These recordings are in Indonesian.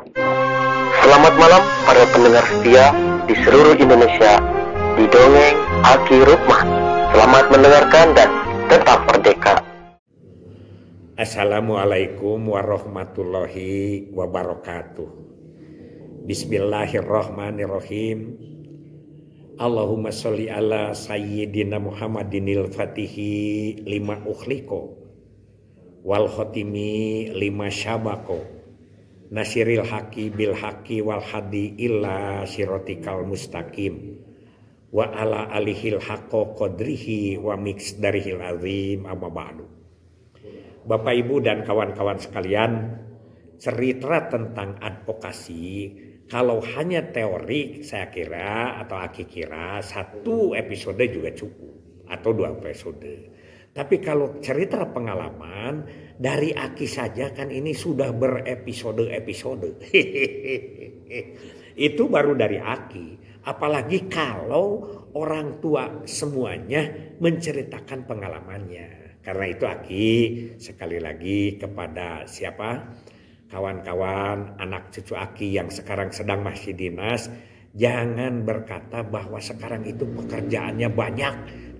Selamat malam para pendengar setia di seluruh Indonesia di Dongeng Aki Rukman. Selamat mendengarkan dan tetap merdeka. Assalamualaikum warahmatullahi wabarakatuh. Bismillahirrahmanirrahim. Allahumma sholli ala sayyidina Muhammadinil fatihi lima ukhliko wal khotimi lima syabako nasiril haqi bil haqi wal hadi illa sirotikal mustaqim wa ala alihil haqqo qadrihi wa miqdarihil azim amma ba'du. Bapak Ibu dan kawan-kawan sekalian, cerita tentang advokasi kalau hanya teori saya kira atau Aki kira satu episode juga cukup atau 2 episode. Tapi kalau cerita pengalaman dari Aki saja kan ini sudah berepisode-episode. Itu baru dari Aki. Apalagi kalau orang tua semuanya menceritakan pengalamannya. Karena itu Aki sekali lagi kepada siapa? Kawan-kawan anak cucu Aki yang sekarang sedang masih dinas, jangan berkata bahwa sekarang itu pekerjaannya banyak,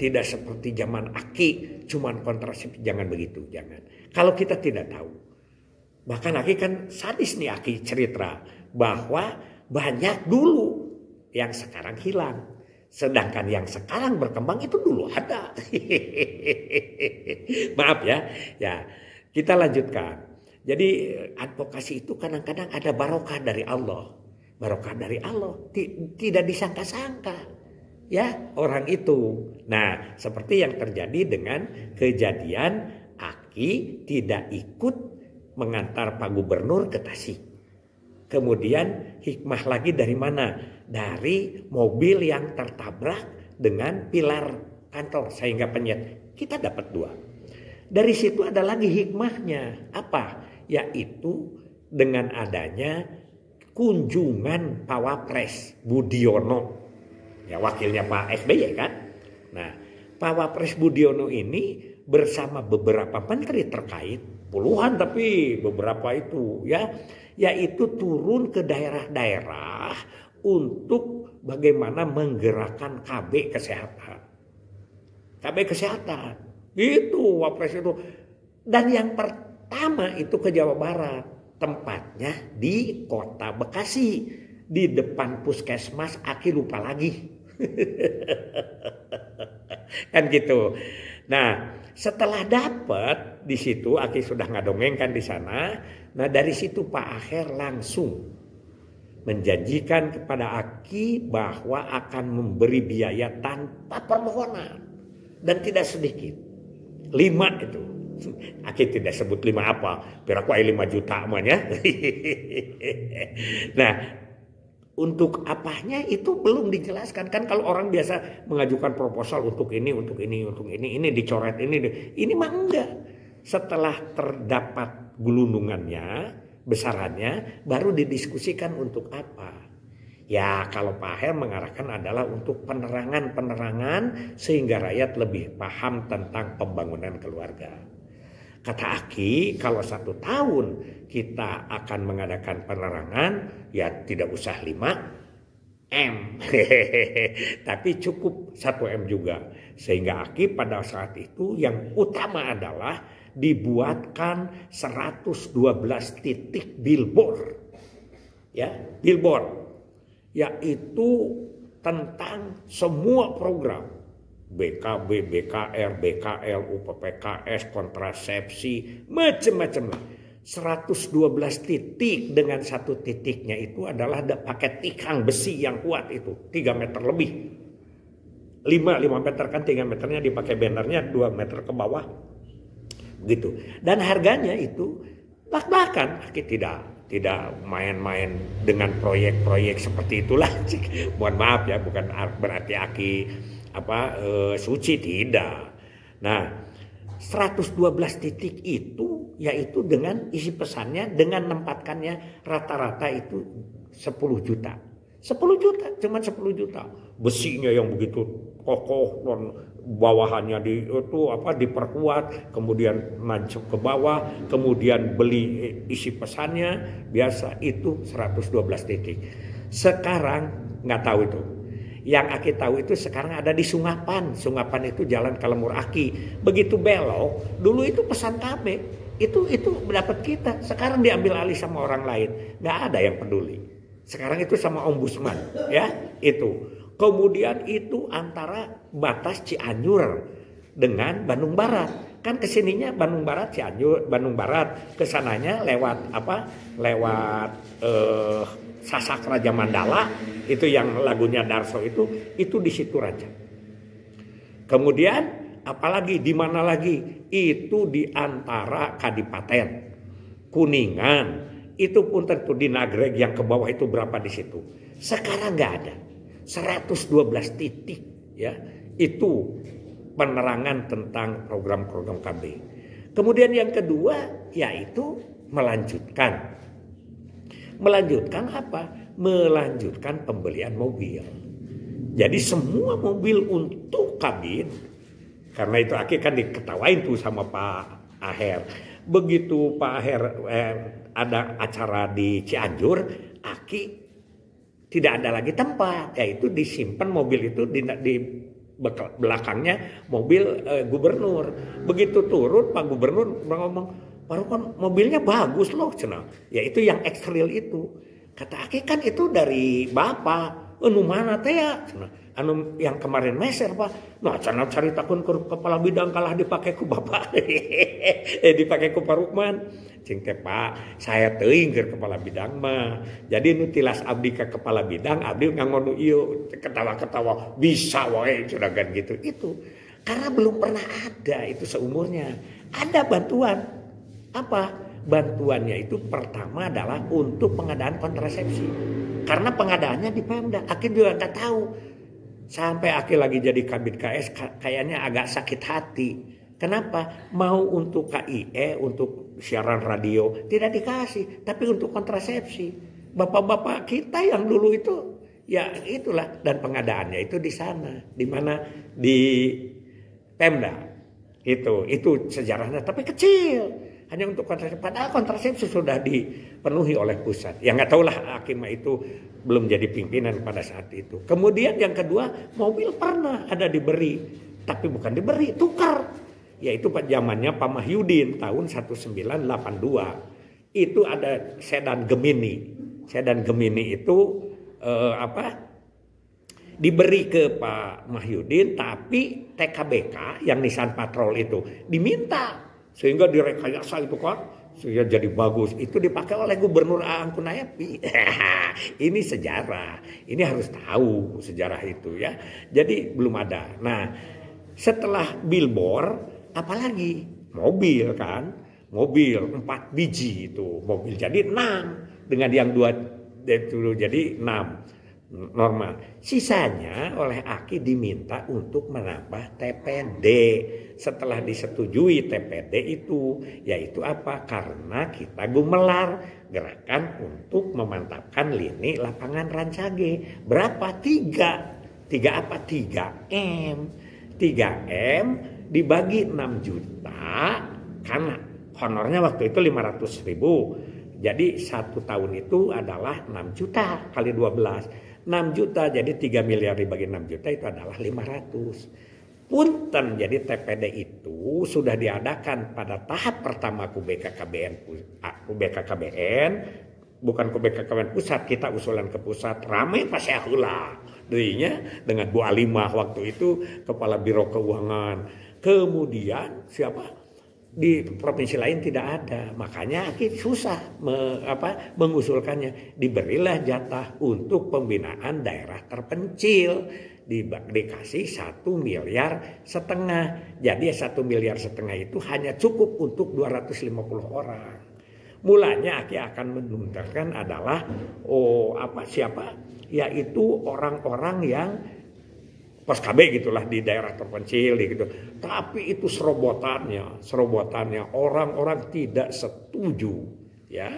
tidak seperti zaman Aki, cuman kontrasepsi, jangan begitu, jangan. Kalau kita tidak tahu, bahkan Aki kan sadis nih Aki cerita bahwa banyak dulu yang sekarang hilang, sedangkan yang sekarang berkembang itu dulu ada. Maaf ya, kita lanjutkan. Jadi advokasi itu kadang-kadang ada barokah dari Allah. Barokah dari Allah. Tidak disangka-sangka. Ya orang itu. Nah seperti yang terjadi dengan kejadian Aki tidak ikut mengantar Pak Gubernur ke Tasik. Kemudian hikmah lagi dari mana? Dari mobil yang tertabrak dengan pilar kantor sehingga penyet. Kita dapat 2. Dari situ ada lagi hikmahnya. Apa? Yaitu dengan adanya kunjungan Pak Wapres Budiono, ya wakilnya Pak SBY kan. Nah, Pak Wapres Budiono ini bersama beberapa menteri terkait, puluhan tapi beberapa itu ya, yaitu turun ke daerah-daerah untuk bagaimana menggerakkan KB kesehatan. KB kesehatan, itu Wapres itu. Dan yang pertama itu ke Jawa Barat, tempatnya di kota Bekasi, di depan puskesmas, Aki lupa lagi. Kan gitu. Nah, setelah dapat di situ Aki sudah ngadongengkan di sana. Nah, dari situ Pak Aher langsung menjanjikan kepada Aki bahwa akan memberi biaya tanpa permohonan dan tidak sedikit. 5 itu. Aki tidak sebut 5 apa, piraku 5 juta amanya. Nah, untuk apanya itu belum dijelaskan kan. Kalau orang biasa mengajukan proposal untuk ini dicoret ini mah enggak. Setelah terdapat gelundungannya, besarannya, baru didiskusikan untuk apa. Ya kalau Pak Aher mengarahkan adalah untuk penerangan sehingga rakyat lebih paham tentang pembangunan keluarga. Kata Aki, kalau 1 tahun kita akan mengadakan penerangan, ya tidak usah 5M. Tapi cukup 1M juga. Sehingga Aki pada saat itu yang utama adalah dibuatkan 112 titik billboard. Ya, billboard. Yaitu tentang semua program. BKB, BKR, BKL, UPPKS, kontrasepsi, macam-macam lah. 112 titik dengan 1 titiknya itu adalah pakai tikang besi yang kuat itu. 3 meter lebih. 5 meter kan 3 meternya dipakai bannernya 2 meter ke bawah. Gitu. Dan harganya itu bak-bakan. Tidak main-main dengan proyek-proyek seperti itulah. Mohon maaf ya, bukan berarti Aki suci, tidak. Nah 112 titik itu yaitu dengan isi pesannya dengan menempatkannya rata-rata itu 10 juta. 10 juta, cuman 10 juta. Besinya yang begitu kokoh, bawahannya diperkuat, kemudian nancep ke bawah, kemudian beli isi pesannya, biasa itu 112 titik. Sekarang nggak tahu itu. Yang Aki tahu itu sekarang ada di Sungapan. Sungapan itu jalan Kalemur Aki. Begitu belok, dulu itu pesan KB. Itu mendapat kita. Sekarang diambil alih sama orang lain. Nggak ada yang peduli. Sekarang itu sama ombudsman, ya itu. Kemudian itu antara batas Cianjur dengan Bandung Barat. Kan kesininya Bandung Barat, Cianjur, Bandung Barat. Kesananya lewat Sasak Raja Mandala, itu yang lagunya Darso itu di situ Raja. Kemudian apalagi di mana lagi? Itu di antara Kadipaten, Kuningan, itu pun tentu di Nagreg yang ke bawah itu berapa di situ. Sekarang nggak ada. 112 titik ya. Itu penerangan tentang program-program KB. Kemudian yang kedua yaitu melanjutkan apa? Melanjutkan pembelian mobil. Jadi semua mobil untuk kabin, karena itu Aki kan diketawain tuh sama Pak Aher. Begitu Pak Aher ada acara di Cianjur, Aki tidak ada lagi tempat, yaitu disimpan mobil itu di belakangnya mobil gubernur. Begitu turun Pak Gubernur ngomong, baru kan mobilnya bagus loh cenah. Ya itu yang ekstril itu. Kata Aki kan itu dari Bapak. Anu mana teh ya? Anu yang kemarin meser Pak. Nah cenah cari takun ke kepala bidang kalah dipakai ku Bapak. Dipakai ku Pak Rukman. Cing teh Pak, saya teuing ke kepala bidang mah. Jadi nu tilas abdi ke kepala bidang, abdi ngangonu ieu ketawa-ketawa bisa wae curagan gitu. Itu karena belum pernah ada itu seumurnya. Ada bantuan. Apa? Bantuannya itu pertama adalah untuk pengadaan kontrasepsi. Karena pengadaannya di Pemda. Aki juga nggak tahu. Sampai Aki lagi jadi Kabid KS kayaknya agak sakit hati. Kenapa? Mau untuk KIE, untuk siaran radio tidak dikasih. Tapi untuk kontrasepsi. Bapak-bapak kita yang dulu itu ya itulah. Dan pengadaannya itu di sana. Di mana? Di Pemda. Itu sejarahnya. Tapi kecil. Hanya untuk kontrasepsi. Padahal kontrasepsi sudah dipenuhi oleh pusat. Ya nggak tahulah Akima itu belum jadi pimpinan pada saat itu. Kemudian yang kedua, mobil pernah ada diberi. Tapi bukan diberi, tukar. Yaitu pada zamannya Pak Mahyudin tahun 1982. Itu ada sedan Gemini. Sedan Gemini itu diberi ke Pak Mahyudin. Tapi TKBK yang Nissan Patrol itu diminta. Sehingga direkayasa itu kan, sehingga jadi bagus. Itu dipakai oleh Gubernur Aang Kunayapi. Ini sejarah. Ini harus tahu sejarah itu ya. Jadi belum ada. Nah, setelah billboard, apalagi mobil kan? Mobil 4 biji itu. Mobil jadi 6. Dengan yang 2 itu jadi 6. Normal. Sisanya oleh Aki diminta untuk menambah TPD. Setelah disetujui TPD itu, yaitu apa? Karena kita gumelar gerakan untuk memantapkan lini lapangan Rancage. Berapa? 3 apa? 3M. 3M dibagi 6 juta karena honornya waktu itu 500.000. Jadi 1 tahun itu adalah 6 juta kali 12. 6 juta jadi 3 miliar dibagi 6 juta itu adalah 500. Punten jadi TPD itu sudah diadakan pada tahap pertama BKKBN, bukan BKKBN pusat, kita usulan ke pusat ramai pasti heula dirinya dengan Bu Alimah waktu itu kepala Biro Keuangan. Kemudian siapa? Di provinsi lain tidak ada, makanya susah mengusulkannya. Diberilah jatah untuk pembinaan daerah terpencil, dikasih 1,5 miliar. Jadi 1,5 miliar itu hanya cukup untuk 250 orang. Mulanya Aki akan menuntarkan adalah siapa? Yaitu orang-orang yang pos KB gitulah di daerah terpencil gitu. Tapi itu serobotannya orang-orang tidak setuju ya.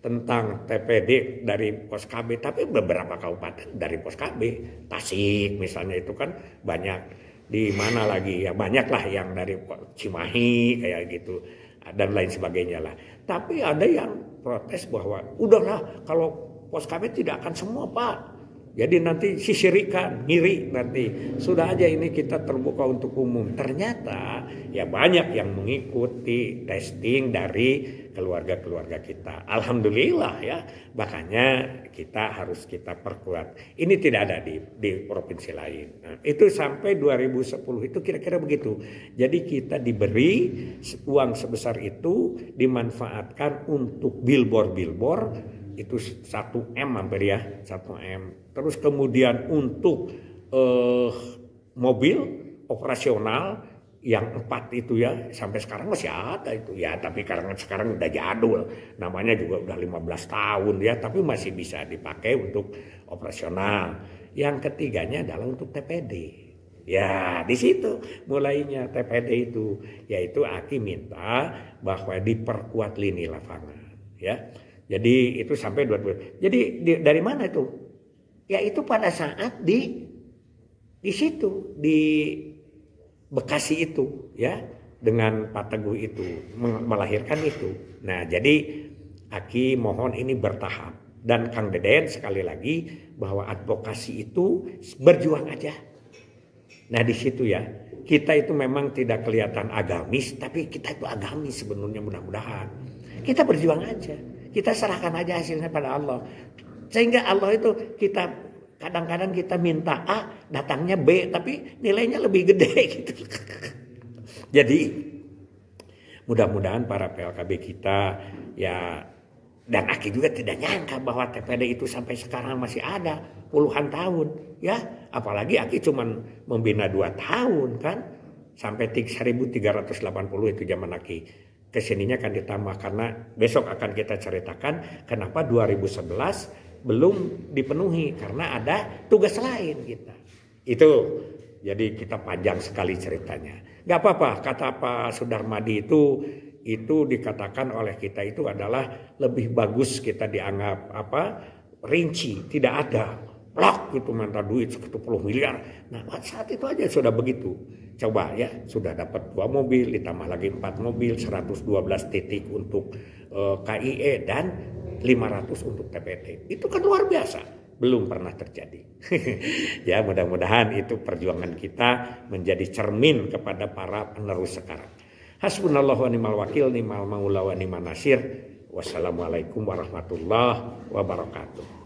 tentang TPD dari Pos KB, tapi beberapa kabupaten dari Pos KB, Tasik misalnya itu kan banyak, di mana lagi ya banyak lah yang dari Cimahi kayak gitu dan lain sebagainya lah. Tapi ada yang protes bahwa udahlah kalau Pos KB tidak akan semua Pak. Jadi nanti sisirikan, ngiri nanti. Sudah aja ini kita terbuka untuk umum. Ternyata ya banyak yang mengikuti testing dari keluarga-keluarga kita. Alhamdulillah ya. Makanya kita perkuat. Ini tidak ada di provinsi lain. Nah, itu sampai 2010 itu kira-kira begitu. Jadi kita diberi uang sebesar itu dimanfaatkan untuk billboard itu 1M hampir ya, 1M. Terus kemudian untuk mobil operasional yang 4 itu ya, sampai sekarang masih ada itu ya, tapi karena sekarang udah jadul, namanya juga udah 15 tahun ya, tapi masih bisa dipakai untuk operasional. Yang ketiganya adalah untuk TPD. Ya di situ mulainya TPD itu, yaitu Aki minta bahwa diperkuat lini lapangan ya. Jadi itu sampai 20. Jadi dari mana itu? Ya itu pada saat di situ di Bekasi itu ya, dengan Pak Teguh itu melahirkan itu. Nah jadi Aki mohon ini bertahap, dan Kang Deden sekali lagi bahwa advokasi itu berjuang aja. Nah di situ ya, kita itu memang tidak kelihatan agamis, tapi kita itu agamis sebenarnya, mudah-mudahan. Kita berjuang aja. Kita serahkan aja hasilnya pada Allah. Sehingga Allah itu kita kadang-kadang kita minta A, datangnya B, tapi nilainya lebih gede gitu. Jadi mudah-mudahan para PLKB kita ya, dan Aki juga tidak nyangka bahwa TPD itu sampai sekarang masih ada puluhan tahun ya. Apalagi Aki cuman membina 2 tahun kan, sampai 1380 itu zaman Aki. Kesininya akan ditambah karena besok akan kita ceritakan kenapa 2011 belum dipenuhi, karena ada tugas lain kita. Itu jadi kita panjang sekali ceritanya. Gak apa-apa, kata Pak Sudarmadi itu dikatakan oleh kita itu adalah lebih bagus kita dianggap rinci, tidak ada plak gitu minta duit 10 miliar. Nah saat itu aja sudah begitu. Coba ya, sudah dapat 2 mobil, ditambah lagi 4 mobil, 112 titik untuk KIE dan 500 untuk TPT. Itu kan luar biasa, belum pernah terjadi. Ya mudah-mudahan itu perjuangan kita menjadi cermin kepada para penerus sekarang. Hasbunallahu wa ni'mal wakil, ni'mal maula wa ni'man nasir. Wassalamualaikum warahmatullahi wabarakatuh.